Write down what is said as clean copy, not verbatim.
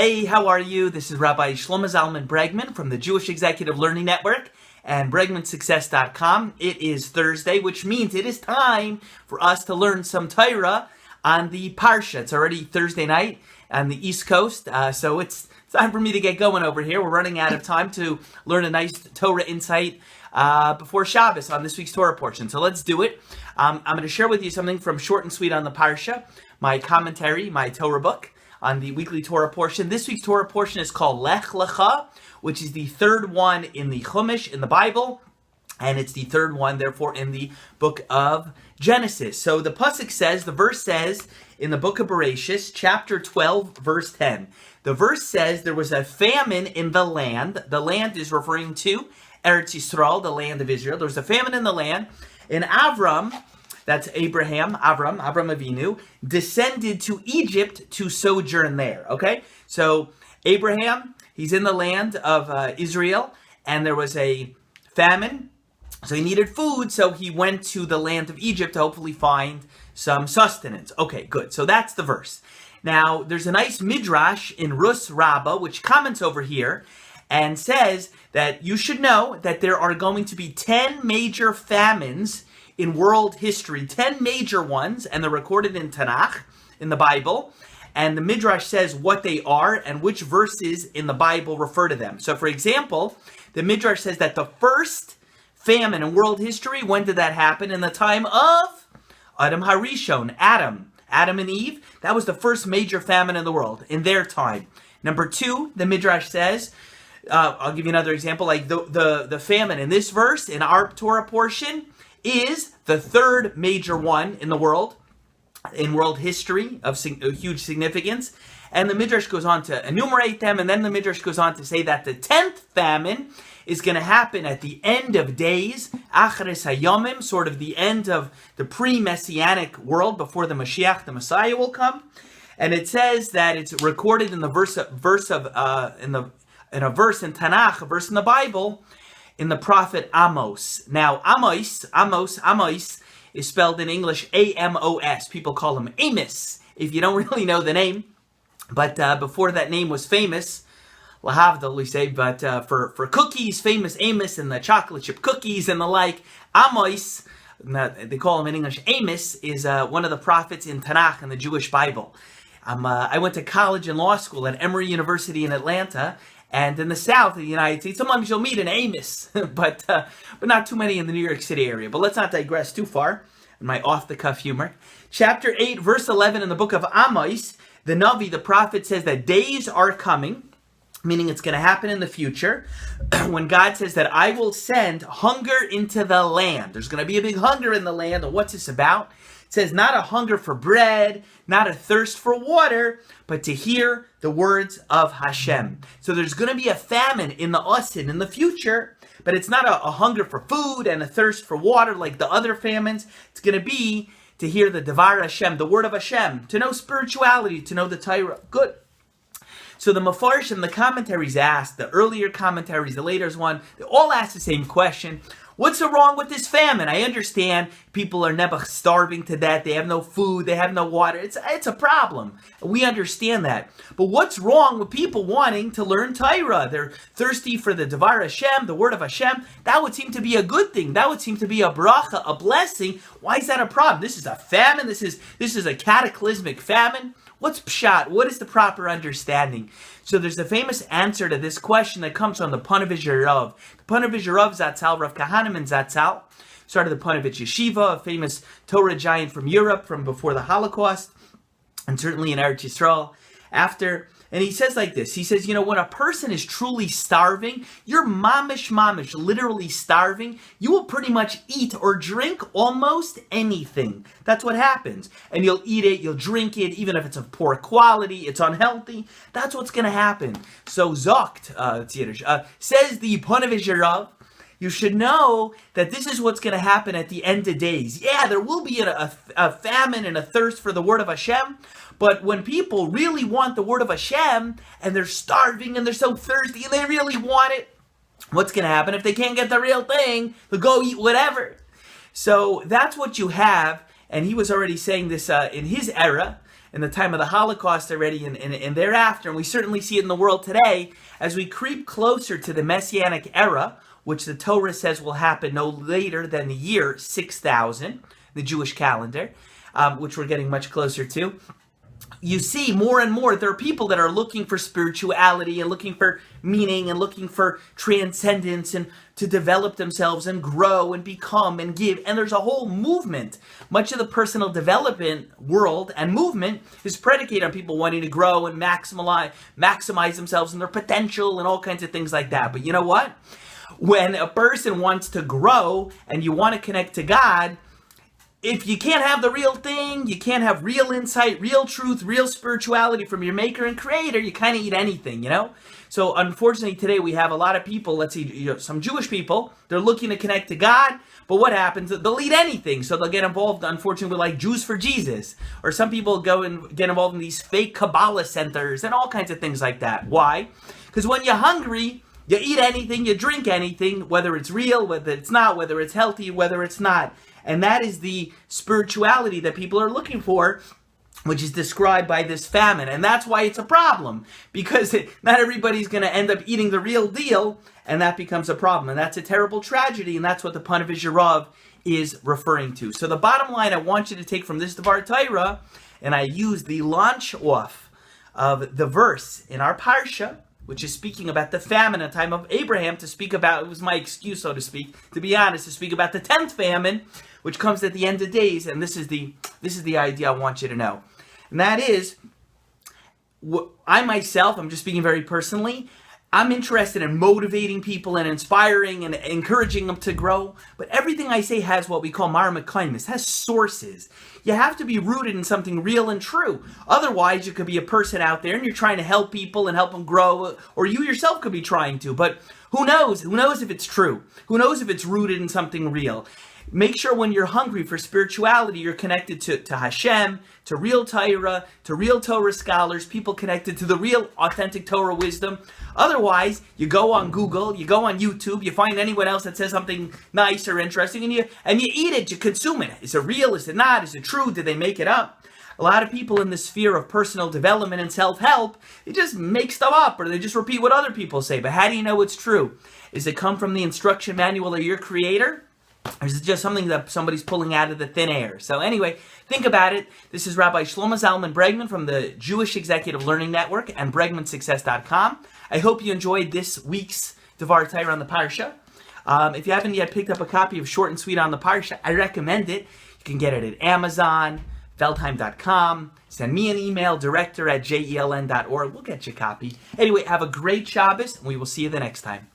Hey, how are you? This is Rabbi Shlomo Zalman Bregman from the Jewish Executive Learning Network and BregmanSuccess.com. It is Thursday, which means it is time for us to learn some Torah on the Parsha. It's already Thursday night on the East Coast, so it's time for me to get going over here. We're running out of time to learn a nice Torah insight before Shabbos on this week's Torah portion. So let's do it. I'm going to share with you something from Short and Sweet on the Parsha, my commentary, my Torah book on the weekly Torah portion. This week's Torah portion is called Lech Lecha, which is the third one in the Chumash, in the Bible, and it's the third one, therefore, in the book of Genesis. So the pasuk says, the verse says, in the book of Bereshis, chapter 12, verse 10, the verse says there was a famine in the land. The land is referring to Eretz Yisrael, the land of Israel. There was a famine in the land, and Avram, that's Avram Avinu, descended to Egypt to sojourn there, okay? So Abraham, he's in the land of Israel, and there was a famine, so he needed food, so he went to the land of Egypt to hopefully find some sustenance. Okay, good. So that's the verse. Now, there's a nice midrash in Rus Rabbah, which comments over here, and says that you should know that there are going to be 10 major famines in world history, 10 major ones, and they're recorded in Tanakh, in the Bible, and the Midrash says what they are and which verses in the Bible refer to them. So, for example, the Midrash says that the first famine in world history, when did that happen? In the time of Adam Harishon, Adam and Eve. That was the first major famine in the world, in their time. Number two, the Midrash says, I'll give you another example, like the famine in this verse, in our Torah portion, is the third major one in the world, in world history of huge significance. And the Midrash goes on to enumerate them, and then the Midrash goes on to say that the 10th famine is going to happen at the end of days, Acharis Hayomim, sort of the end of the pre-Messianic world, before the Mashiach, the Messiah, will come. And it says that it's recorded in the verse in a verse in Tanakh, a verse in the Bible, in the prophet Amos. Now, Amos is spelled in English A-M-O-S. People call him Amos, if you don't really know the name. But before that name was famous, Lahavdil, we say, but for cookies, famous Amos and the chocolate chip cookies and the like, Amos, they call him in English Amos, is one of the prophets in Tanakh in the Jewish Bible. I went to college and law school at Emory University in Atlanta, and in the south of the United States, sometimes you'll meet an Amos, but not too many in the New York City area. But let's not digress too far in my off-the-cuff humor. Chapter 8, verse 11 in the book of Amos, the Navi, the prophet, says that days are coming, meaning it's going to happen in the future, when God says that I will send hunger into the land. There's going to be a big hunger in the land. And what's this about? It says not a hunger for bread, not a thirst for water, but to hear the words of Hashem. So there's going to be a famine in the Osid in the future, but it's not a hunger for food and a thirst for water like the other famines. It's going to be to hear the Devar Hashem, the word of Hashem, to know spirituality, to know the Torah. Good. So the Mefarshim, the commentaries asked, the earlier commentaries, the later one, they all asked the same question. What's so wrong with this famine? I understand people are never starving to death. They have no food. They have no water. It's a problem. We understand that. But what's wrong with people wanting to learn Torah? They're thirsty for the Devar Hashem, the word of Hashem. That would seem to be a good thing. That would seem to be a bracha, a blessing. Why is that a problem? This is a famine. This is a cataclysmic famine. What's pshat? What is the proper understanding? So there's a famous answer to this question that comes from the Panovich Rav. The Panovich Rav Zatzal, Rav Kahaneman Zatzal, started the Panovich Yeshiva, a famous Torah giant from Europe from before the Holocaust, and certainly in Eretz Yisrael after. And he says like this, he says, when a person is truly starving, you're mamish, literally starving, you will pretty much eat or drink almost anything. That's what happens. And you'll eat it, you'll drink it, even if it's of poor quality, it's unhealthy. That's what's going to happen. So Zokt, it's Yiddish, says the Panovich Rav, you should know that this is what's going to happen at the end of days. Yeah, there will be a famine and a thirst for the word of Hashem, but when people really want the word of Hashem, and they're starving and they're so thirsty and they really want it, what's going to happen? If they can't get the real thing, they'll go eat whatever. So that's what you have, and he was already saying this in his era, in the time of the Holocaust already and thereafter, and we certainly see it in the world today, as we creep closer to the Messianic era, which the Torah says will happen no later than the year 6000, the Jewish calendar, which we're getting much closer to. You see more and more there are people that are looking for spirituality and looking for meaning and looking for transcendence and to develop themselves and grow and become and give. And there's a whole movement. Much of the personal development world and movement is predicated on people wanting to grow and maximize themselves and their potential and all kinds of things like that. But you know what? When a person wants to grow and you want to connect to God, if you can't have the real thing, you can't have real insight, real truth, real spirituality from your maker and creator, you kind of eat anything, you know? So unfortunately today we have a lot of people, let's see, some Jewish people, they're looking to connect to God, but what happens? They'll eat anything. So they'll get involved, unfortunately, with like Jews for Jesus. Or some people go and get involved in these fake Kabbalah centers and all kinds of things like that. Why? Because when you're hungry, you eat anything, you drink anything, whether it's real, whether it's not, whether it's healthy, whether it's not. And that is the spirituality that people are looking for, which is described by this famine. And that's why it's a problem, because not everybody's going to end up eating the real deal, and that becomes a problem. And that's a terrible tragedy, and that's what the Ponevezh Rav is referring to. So the bottom line I want you to take from this Dvar Torah, and I use the launch off of the verse in our Parsha, which is speaking about the famine in the time of Abraham, to speak about, it was my excuse, so to speak, to be honest, to speak about the 10th famine, which comes at the end of days, and this is the idea I want you to know. And that is, I myself, I'm just speaking very personally, I'm interested in motivating people and inspiring and encouraging them to grow, but everything I say has what we call marma kindness, has sources. You have to be rooted in something real and true. Otherwise, you could be a person out there and you're trying to help people and help them grow, or you yourself could be trying to, but who knows? Who knows if it's true? Who knows if it's rooted in something real? Make sure when you're hungry for spirituality, you're connected to Hashem, to real Torah, to real Torah scholars, people connected to the real authentic Torah wisdom. Otherwise, you go on Google, you go on YouTube, you find anyone else that says something nice or interesting, and you eat it, you consume it. Is it real? Is it not? Is it true? Did they make it up? A lot of people in the sphere of personal development and self-help, they just make stuff up or they just repeat what other people say. But how do you know it's true? Does it come from the instruction manual of your creator? Or is it just something that somebody's pulling out of the thin air? So anyway, think about it. This is Rabbi Shlomo Zalman Bregman from the Jewish Executive Learning Network and BregmanSuccess.com. I hope you enjoyed this week's Dvar Torah on the Parsha. If you haven't yet picked up a copy of Short and Sweet on the Parsha, I recommend it. You can get it at Amazon, Feldheim.com. Send me an email, director@jeln.org. We'll get you a copy. Anyway, have a great Shabbos, and we will see you the next time.